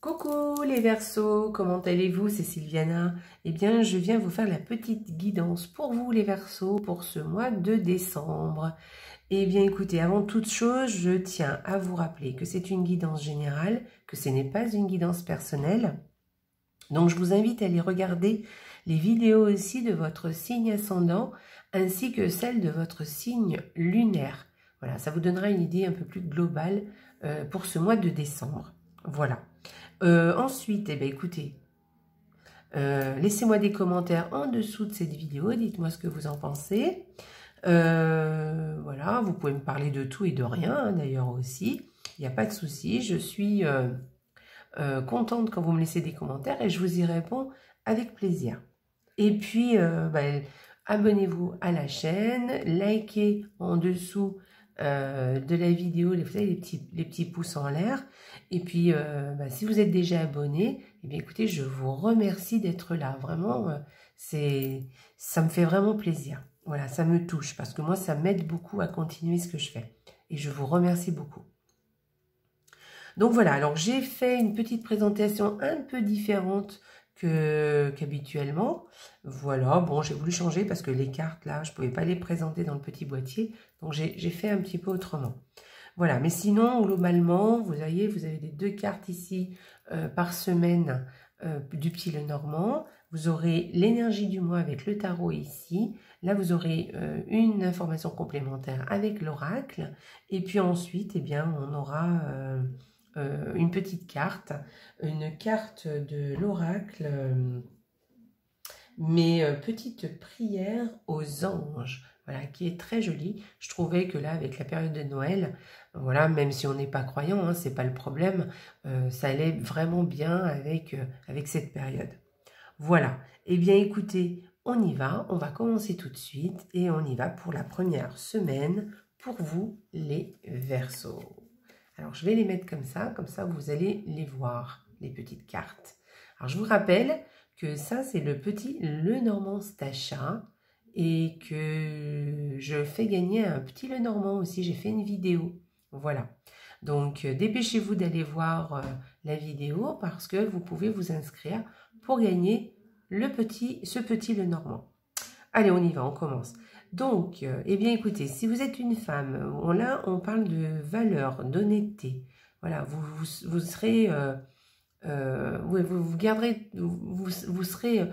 Coucou les Verseaux, comment allez-vous? C'est Sylviana. Eh bien, je viens vous faire la petite guidance pour vous les Verseaux pour ce mois de décembre. Eh bien, écoutez, avant toute chose, je tiens à vous rappeler que c'est une guidance générale, que ce n'est pas une guidance personnelle. Donc, je vous invite à aller regarder les vidéos aussi de votre signe ascendant, ainsi que celle de votre signe lunaire. Voilà, ça vous donnera une idée un peu plus globale pour ce mois de décembre. Voilà. Ensuite, eh bien, écoutez, laissez-moi des commentaires en dessous de cette vidéo, dites-moi ce que vous en pensez. Voilà, vous pouvez me parler de tout et de rien, hein, d'ailleurs aussi, il n'y a pas de souci, je suis contente quand vous me laissez des commentaires et je vous y réponds avec plaisir. Et puis, abonnez-vous à la chaîne, likez en dessous de la vidéo, vous savez, les petits pouces en l'air. Et puis, si vous êtes déjà abonné, eh bien, écoutez, je vous remercie d'être là. Vraiment, ça me fait vraiment plaisir. Voilà, ça me touche parce que moi, ça m'aide beaucoup à continuer ce que je fais. Et je vous remercie beaucoup. Donc voilà, alors j'ai fait une petite présentation un peu différente qu'habituellement. Voilà, bon, j'ai voulu changer parce que les cartes, là, je ne pouvais pas les présenter dans le petit boîtier. Donc, j'ai fait un petit peu autrement. Voilà, mais sinon, globalement, vous voyez, vous avez les 2 cartes ici par semaine du petit Lenormand. Vous aurez l'énergie du mois avec le tarot ici. Là, vous aurez une information complémentaire avec l'oracle. Et puis ensuite, eh bien, on aura une petite carte, une carte de l'oracle, petite prière aux anges. Voilà, qui est très jolie. Je trouvais que là, avec la période de Noël, voilà, même si on n'est pas croyant, hein, c'est pas le problème, ça allait vraiment bien avec cette période. Voilà. Eh bien, écoutez, on y va. On va commencer tout de suite et on y va pour la première semaine pour vous, les Verseaux. Alors, je vais les mettre comme ça vous allez les voir, les petites cartes. Alors, je vous rappelle que ça, c'est le petit Lenormand Stacha et que je fais gagner un petit Lenormand aussi. J'ai fait une vidéo. Voilà. Donc, dépêchez-vous d'aller voir la vidéo parce que vous pouvez vous inscrire pour gagner ce petit Lenormand. Allez, on y va, on commence. Donc, eh bien, écoutez, si vous êtes une femme, là, on parle de valeur, d'honnêteté. Voilà, vous serez... vous garderez, vous serez,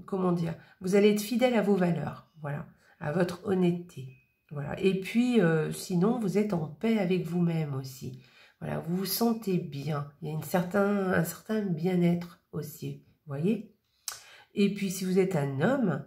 comment dire, vous allez être fidèle à vos valeurs, voilà, à votre honnêteté, voilà. Et puis, sinon, vous êtes en paix avec vous-même aussi, voilà, vous vous sentez bien, il y a un certain bien-être aussi, vous voyez. Et puis, si vous êtes un homme,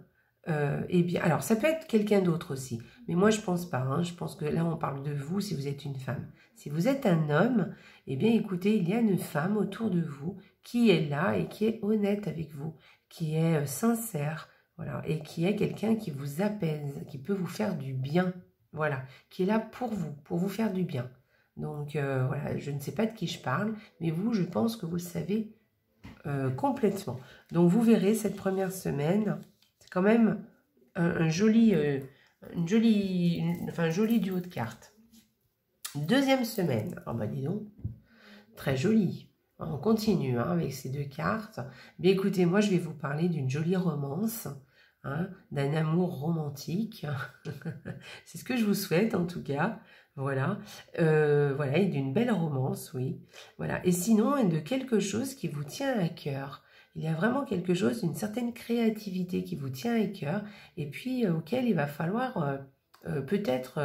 eh bien, alors ça peut être quelqu'un d'autre aussi, mais moi je pense pas, hein, je pense que là on parle de vous si vous êtes une femme. Si vous êtes un homme, eh bien écoutez, il y a une femme autour de vous qui est là et qui est honnête avec vous, qui est sincère, voilà, et qui est quelqu'un qui vous apaise, qui peut vous faire du bien, voilà, qui est là pour vous faire du bien. Donc voilà, je ne sais pas de qui je parle, mais vous, je pense que vous le savez complètement. Donc vous verrez cette première semaine, c'est quand même un joli duo de cartes. Deuxième semaine, oh bah dis donc, très joli. On continue hein, avec ces 2 cartes. Bien écoutez, moi je vais vous parler d'une jolie romance, hein, d'un amour romantique. C'est ce que je vous souhaite en tout cas. Voilà, voilà, et d'une belle romance, oui. Voilà, et sinon, de quelque chose qui vous tient à cœur. Il y a vraiment quelque chose, une certaine créativité qui vous tient à cœur, et puis auquel il va falloir peut-être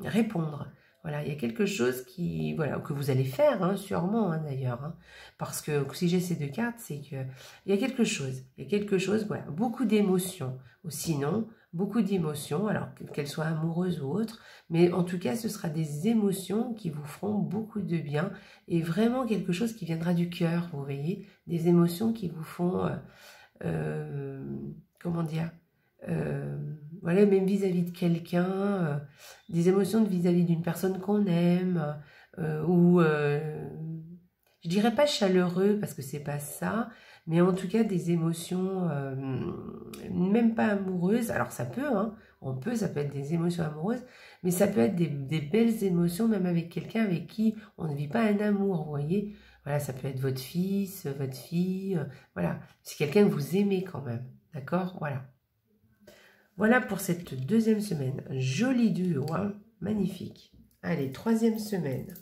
répondre. Voilà, il y a quelque chose qui, voilà, que vous allez faire, hein, sûrement hein, d'ailleurs, hein, parce que si j'ai ces 2 cartes, c'est que il y a quelque chose, voilà, beaucoup d'émotions. Ou sinon, beaucoup d'émotions, alors qu'elles soient amoureuses ou autres, mais en tout cas, ce sera des émotions qui vous feront beaucoup de bien et vraiment quelque chose qui viendra du cœur, vous voyez, des émotions qui vous font, comment dire, voilà, même vis-à-vis de quelqu'un, des émotions vis-à-vis d'une personne qu'on aime, ou je dirais pas chaleureux parce que c'est pas ça, mais en tout cas des émotions même pas amoureuses. Alors ça peut, hein, Ça peut être des émotions amoureuses, mais ça peut être des belles émotions, même avec quelqu'un avec qui on ne vit pas un amour, vous voyez. Voilà, ça peut être votre fils, votre fille, voilà. C'est quelqu'un que vous aimez quand même, d'accord? Voilà. Voilà pour cette deuxième semaine. Joli duo, hein? Magnifique. Allez, troisième semaine.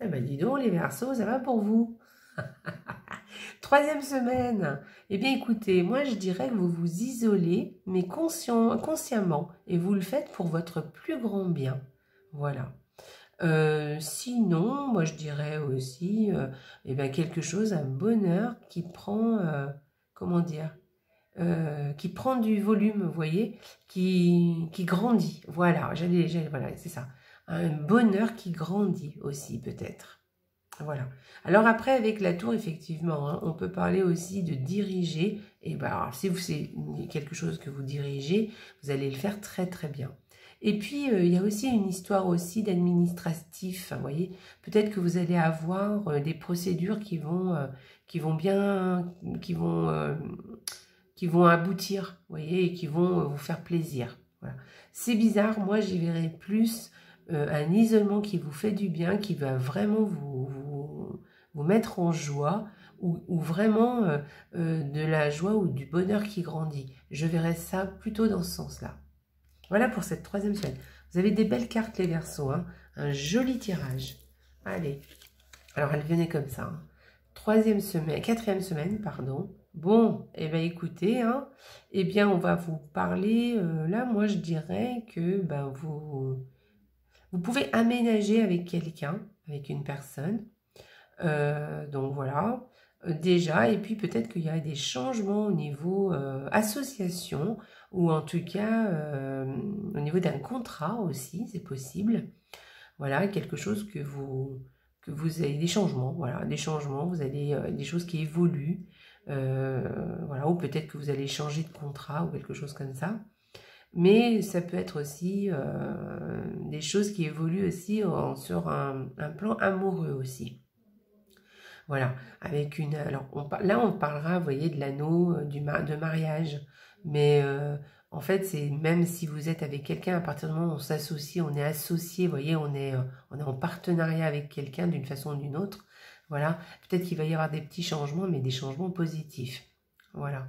Eh ben dis donc les Verseaux, ça va pour vous. Troisième semaine. Eh bien écoutez, moi je dirais que vous vous isolez, mais consciemment, et vous le faites pour votre plus grand bien. Voilà. Sinon, moi je dirais aussi eh bien, quelque chose, un bonheur qui prend, comment dire, qui prend du volume, vous voyez, qui grandit. Voilà, voilà, c'est ça. Un bonheur qui grandit aussi, peut-être. Voilà. Alors après, avec la tour, effectivement, hein, on peut parler aussi de diriger. Et ben, alors, si c'est quelque chose que vous dirigez, vous allez le faire très très bien. Et puis, il y a aussi une histoire aussi d'administratif. Vous voyez, peut-être que vous allez avoir des procédures qui vont aboutir, vous voyez, et qui vont vous faire plaisir. Voilà. C'est bizarre, moi j'y verrai plus un isolement qui vous fait du bien, qui va vraiment vous mettre en joie, ou vraiment de la joie ou du bonheur qui grandit. Je verrai ça plutôt dans ce sens-là. Voilà pour cette troisième semaine. Vous avez des belles cartes les Verseaux, hein, un joli tirage. Allez, alors elle venait comme ça. Hein. Quatrième semaine, pardon. Bon, eh bien écoutez, hein, eh bien on va vous parler, là moi je dirais que ben, vous pouvez aménager avec quelqu'un, avec une personne, donc voilà, déjà, et puis peut-être qu'il y a des changements au niveau association, ou en tout cas au niveau d'un contrat aussi, c'est possible. Voilà, quelque chose que vous avez des changements, voilà, des changements, vous avez des choses qui évoluent, voilà, ou peut-être que vous allez changer de contrat ou quelque chose comme ça. Mais ça peut être aussi des choses qui évoluent aussi sur un plan amoureux aussi. Voilà, avec une... Alors, là, on parlera, vous voyez, de l'anneau de mariage. Mais en fait, c'est même si vous êtes avec quelqu'un, à partir du moment où on s'associe, on est associé, vous voyez, on est en partenariat avec quelqu'un d'une façon ou d'une autre. Voilà, peut-être qu'il va y avoir des petits changements, mais des changements positifs. Voilà.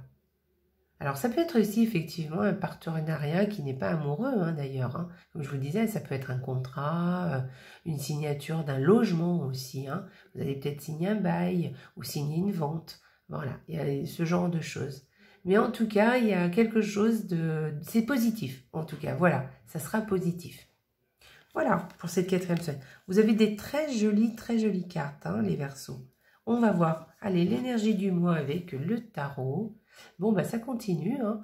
Alors, ça peut être aussi effectivement un partenariat qui n'est pas amoureux, hein, d'ailleurs. Hein. Comme je vous disais, ça peut être un contrat, une signature d'un logement aussi. Hein. Vous allez peut-être signer un bail ou signer une vente. Voilà, il y a ce genre de choses. Mais en tout cas, il y a quelque chose de... C'est positif, en tout cas. Voilà, ça sera positif. Voilà, pour cette quatrième semaine. Vous avez des très jolies cartes, hein, les Verseaux. On va voir, allez, l'énergie du mois avec le tarot. Bon, bah ça continue, hein.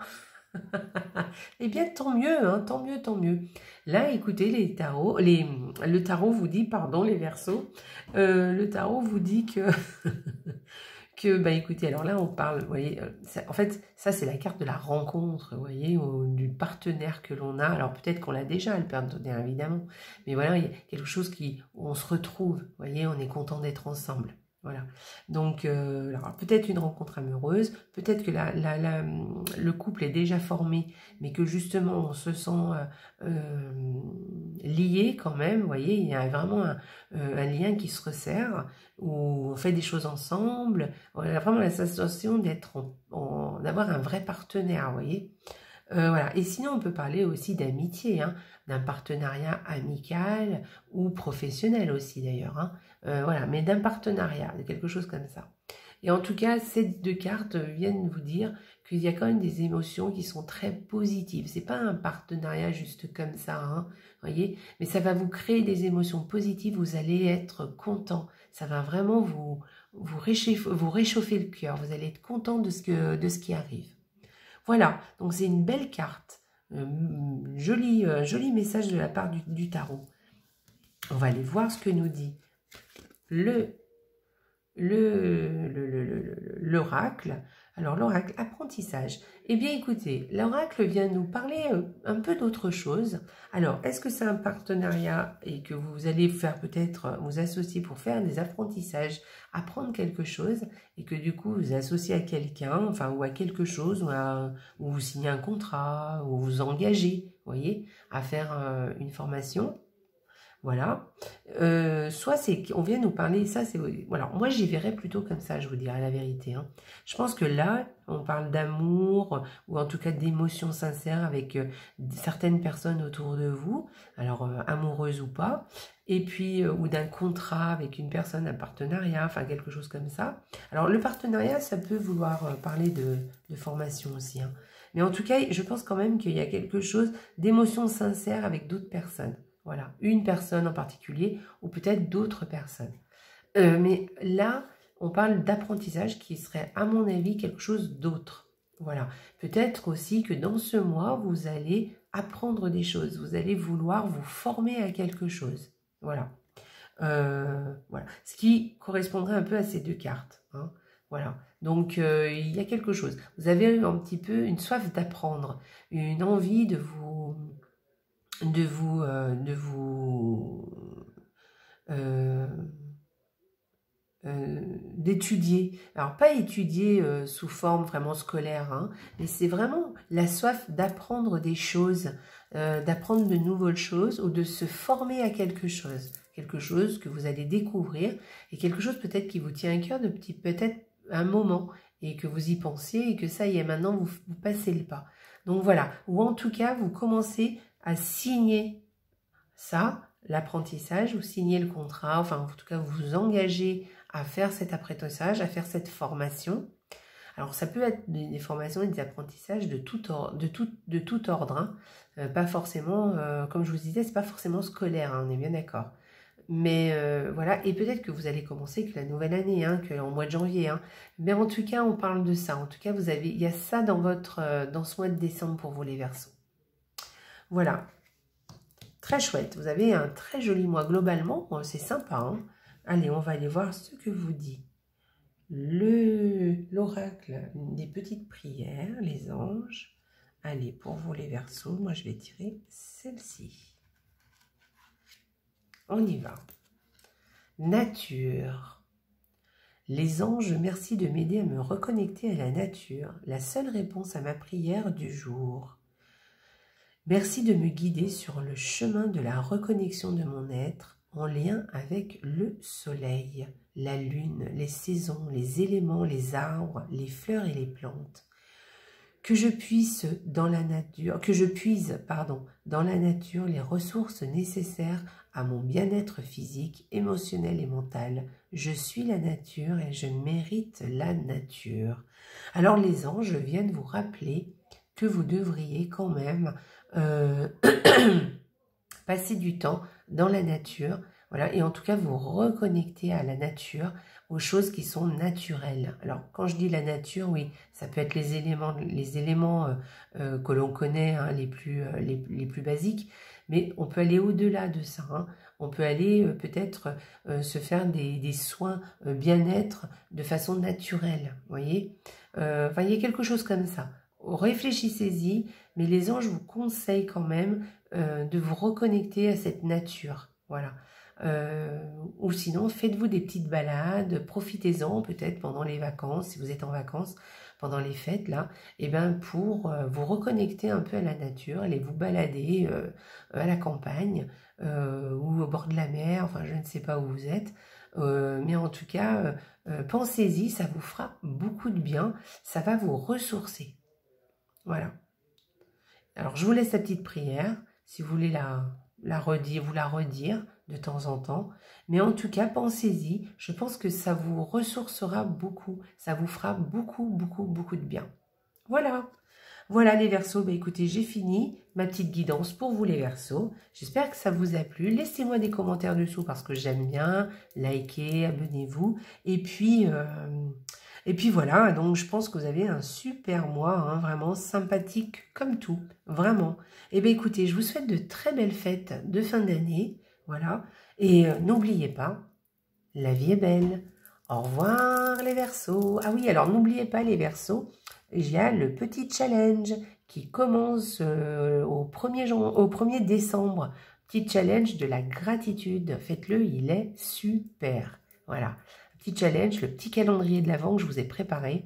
Eh bien, tant mieux, hein, tant mieux, tant mieux. Là, écoutez, le tarot vous dit, pardon, les Verseaux, le tarot vous dit que... bah écoutez, alors là, on parle, vous voyez, en fait, ça, c'est la carte de la rencontre, vous voyez, du partenaire que l'on a. Alors, peut-être qu'on l'a déjà, le partenaire, évidemment. Mais voilà, il y a quelque chose où on se retrouve, vous voyez, on est content d'être ensemble. Voilà. Donc, peut-être une rencontre amoureuse, peut-être que le couple est déjà formé, mais que justement, on se sent lié quand même, vous voyez, il y a vraiment un lien qui se resserre, où on fait des choses ensemble, on a vraiment la sensation d'avoir un vrai partenaire, vous voyez. Voilà. Et sinon, on peut parler aussi d'amitié, hein, d'un partenariat amical ou professionnel aussi d'ailleurs. Hein. Voilà, mais d'un partenariat, de quelque chose comme ça. Et en tout cas, ces deux cartes viennent vous dire qu'il y a quand même des émotions qui sont très positives. C'est pas un partenariat juste comme ça, hein, voyez, mais ça va vous créer des émotions positives. Vous allez être content. Ça va vraiment vous réchauffer le cœur. Vous allez être content de ce qui arrive. Voilà, donc c'est une belle carte, joli message de la part du tarot. On va aller voir ce que nous dit le l'oracle. Alors, l'oracle, apprentissage. Eh bien, écoutez, l'oracle vient nous parler un peu d'autre chose. Alors, est-ce que c'est un partenariat et que vous allez faire peut-être vous associer pour faire des apprentissages, apprendre quelque chose et que du coup, vous associez à quelqu'un, enfin, ou à quelque chose, ou vous signez un contrat, ou vous engagez, vous voyez, à faire une formation. Voilà. Soit c'est qu'on vient nous parler, ça c'est... Voilà, moi j'y verrais plutôt comme ça, je vous dirais la vérité. Hein. Je pense que là, on parle d'amour, ou en tout cas d'émotions sincères avec certaines personnes autour de vous, alors amoureuses ou pas, et puis, ou d'un contrat avec une personne, un partenariat, enfin quelque chose comme ça. Alors le partenariat, ça peut vouloir parler de formation aussi. Hein. Mais en tout cas, je pense quand même qu'il y a quelque chose d'émotions sincères avec d'autres personnes. Voilà, une personne en particulier ou peut-être d'autres personnes. Mais là, on parle d'apprentissage qui serait, à mon avis, quelque chose d'autre. Voilà, peut-être aussi que dans ce mois, vous allez apprendre des choses. Vous allez vouloir vous former à quelque chose. Voilà. Voilà. Ce qui correspondrait un peu à ces deux cartes. Hein. Voilà. Donc, il y a quelque chose. Vous avez un petit peu une soif d'apprendre, une envie d'étudier. Alors, pas étudier sous forme vraiment scolaire, hein, mais c'est vraiment la soif d'apprendre des choses, d'apprendre de nouvelles choses ou de se former à quelque chose que vous allez découvrir et quelque chose peut-être qui vous tient à cœur depuis peut-être un moment et que vous y pensiez et que ça y est, maintenant vous passez le pas. Donc voilà, ou en tout cas, vous commencez à signer ça, l'apprentissage, vous signez le contrat, enfin en tout cas vous vous engagez à faire cet apprentissage, à faire cette formation. Alors ça peut être des formations et des apprentissages de tout ordre, hein. Pas forcément, comme je vous disais, c'est pas forcément scolaire, hein, on est bien d'accord. Mais voilà, et peut-être que vous allez commencer que la nouvelle année, hein, que en mois de janvier. Hein. Mais en tout cas, on parle de ça. En tout cas, il y a ça dans ce mois de décembre pour vous les Verseaux. Voilà, très chouette. Vous avez un très joli mois globalement. C'est sympa. Hein. Allez, on va aller voir ce que vous dit l'oracle des petites prières, les anges. Allez, pour vous les Verseaux, moi je vais tirer celle-ci. On y va. Nature. Les anges, merci de m'aider à me reconnecter à la nature, la seule réponse à ma prière du jour. Merci de me guider sur le chemin de la reconnexion de mon être en lien avec le soleil, la lune, les saisons, les éléments, les arbres, les fleurs et les plantes. Que je puise dans la nature les ressources nécessaires à mon bien-être physique, émotionnel et mental. Je suis la nature et je mérite la nature. Alors les anges viennent vous rappeler que vous devriez quand même passer du temps dans la nature, voilà, et en tout cas vous reconnecter à la nature, aux choses qui sont naturelles. Alors quand je dis la nature, oui, ça peut être les éléments que l'on connaît, hein, les plus basiques, mais on peut aller au-delà de ça. Hein. On peut aller peut-être se faire des soins bien-être de façon naturelle, vous voyez. Enfin, il y a quelque chose comme ça. Réfléchissez-y, mais les anges vous conseillent quand même de vous reconnecter à cette nature, voilà. Ou sinon, faites-vous des petites balades, profitez-en peut-être pendant les vacances, si vous êtes en vacances, pendant les fêtes, là, et ben pour vous reconnecter un peu à la nature, allez vous balader à la campagne ou au bord de la mer, enfin je ne sais pas où vous êtes, mais en tout cas, pensez-y, ça vous fera beaucoup de bien, ça va vous ressourcer. Voilà. Alors, je vous laisse la petite prière, si vous voulez la redire de temps en temps. Mais en tout cas, pensez-y. Je pense que ça vous ressourcera beaucoup. Ça vous fera beaucoup, beaucoup, beaucoup de bien. Voilà. Voilà les Verseaux. Bah, écoutez, j'ai fini ma petite guidance pour vous les Verseaux. J'espère que ça vous a plu. Laissez-moi des commentaires dessous parce que j'aime bien. Likez, abonnez-vous. Et puis voilà, donc je pense que vous avez un super mois, hein, vraiment sympathique comme tout, vraiment. Et bien écoutez, je vous souhaite de très belles fêtes de fin d'année, voilà. Et n'oubliez pas, la vie est belle. Au revoir les Verseaux. Ah oui, alors n'oubliez pas les Verseaux, il y a le petit challenge qui commence au 1er décembre. Petit challenge de la gratitude. Faites-le, il est super. Voilà, petit challenge, le petit calendrier de l'Avent que je vous ai préparé.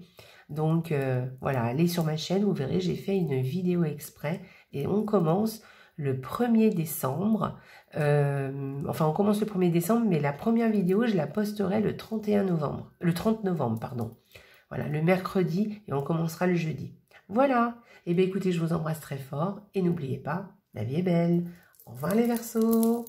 Donc voilà, allez sur ma chaîne, vous verrez, j'ai fait une vidéo exprès et on commence le 1er décembre. Enfin, on commence le 1er décembre, mais la première vidéo, je la posterai le 31 novembre. Le 30 novembre, pardon. Voilà, le mercredi et on commencera le jeudi. Voilà. Eh bien, écoutez, je vous embrasse très fort et n'oubliez pas, la vie est belle. Au revoir les Verseaux.